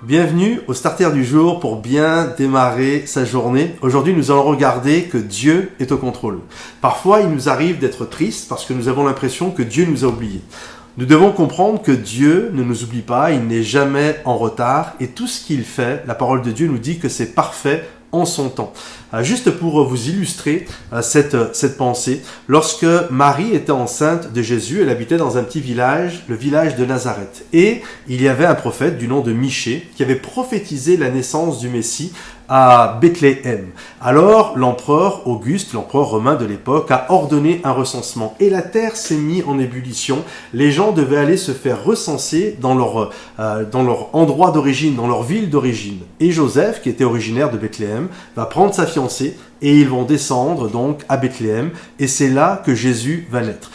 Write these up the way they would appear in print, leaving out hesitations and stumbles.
Bienvenue au Starter du jour pour bien démarrer sa journée. Aujourd'hui, nous allons regarder que Dieu est au contrôle. Parfois, il nous arrive d'être tristes parce que nous avons l'impression que Dieu nous a oubliés. Nous devons comprendre que Dieu ne nous oublie pas, il n'est jamais en retard et tout ce qu'il fait, la parole de Dieu nous dit que c'est parfait en son temps. Juste pour vous illustrer cette pensée, lorsque Marie était enceinte de Jésus, elle habitait dans un petit village, le village de Nazareth. Et il y avait un prophète du nom de Michée qui avait prophétisé la naissance du Messie à Bethléem. Alors l'empereur Auguste, l'empereur romain de l'époque, a ordonné un recensement. Et la terre s'est mise en ébullition. Les gens devaient aller se faire recenser dans leur endroit d'origine, dans leur ville d'origine. Et Joseph, qui était originaire de Bethléem, va prendre sa fiancée et ils vont descendre donc à Bethléem et c'est là que Jésus va naître.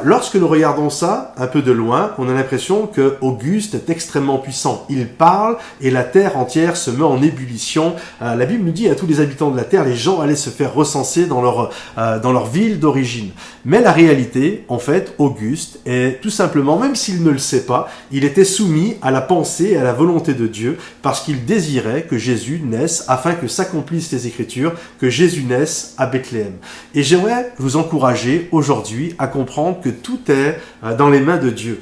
Lorsque nous regardons ça un peu de loin, on a l'impression que Auguste est extrêmement puissant. Il parle et la terre entière se met en ébullition. La Bible nous dit à tous les habitants de la terre, les gens allaient se faire recenser dans leur ville d'origine. Mais la réalité, en fait, Auguste est tout simplement, même s'il ne le sait pas, il était soumis à la pensée et à la volonté de Dieu parce qu'il désirait que Jésus naisse afin que s'accomplissent les Écritures, que Jésus naisse à Bethléem. Et j'aimerais vous encourager aujourd'hui à comprendre que tout est dans les mains de Dieu.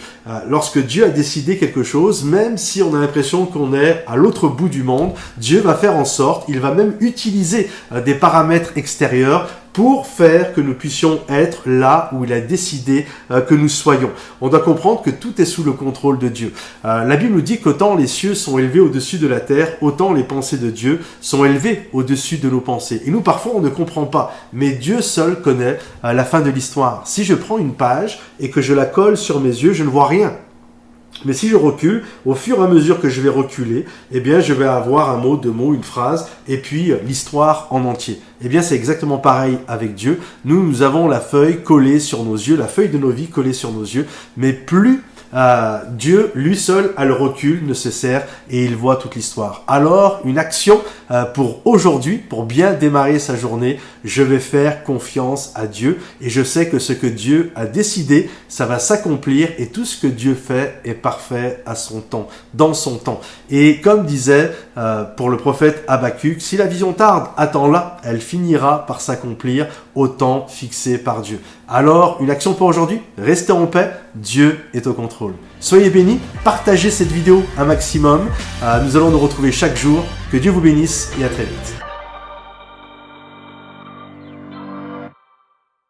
Lorsque Dieu a décidé quelque chose, même si on a l'impression qu'on est à l'autre bout du monde, Dieu va faire en sorte, il va même utiliser des paramètres extérieurs pour faire que nous puissions être là où il a décidé que nous soyons. On doit comprendre que tout est sous le contrôle de Dieu. La Bible nous dit qu'autant les cieux sont élevés au-dessus de la terre, autant les pensées de Dieu sont élevées au-dessus de nos pensées. Et nous, parfois, on ne comprend pas, mais Dieu seul connaît la fin de l'histoire. Si je prends une page et que je la colle sur mes yeux, je ne vois rien. Mais si je recule, au fur et à mesure que je vais reculer, eh bien, je vais avoir un mot, deux mots, une phrase, et puis l'histoire en entier. Eh bien, c'est exactement pareil avec Dieu. Nous avons la feuille collée sur nos yeux, la feuille de nos vies collée sur nos yeux, mais plus Dieu, lui seul, a le recul nécessaire et il voit toute l'histoire. Alors, une action pour aujourd'hui, pour bien démarrer sa journée, je vais faire confiance à Dieu et je sais que ce que Dieu a décidé, ça va s'accomplir et tout ce que Dieu fait est parfait à son temps, dans son temps. Et comme disait pour le prophète Habacuc, si la vision tarde, attends-la, elle finira par s'accomplir au temps fixé par Dieu. Alors, une action pour aujourd'hui, restez en paix, Dieu est au contrôle. Soyez bénis, partagez cette vidéo un maximum. Nous allons nous retrouver chaque jour. Que Dieu vous bénisse et à très vite.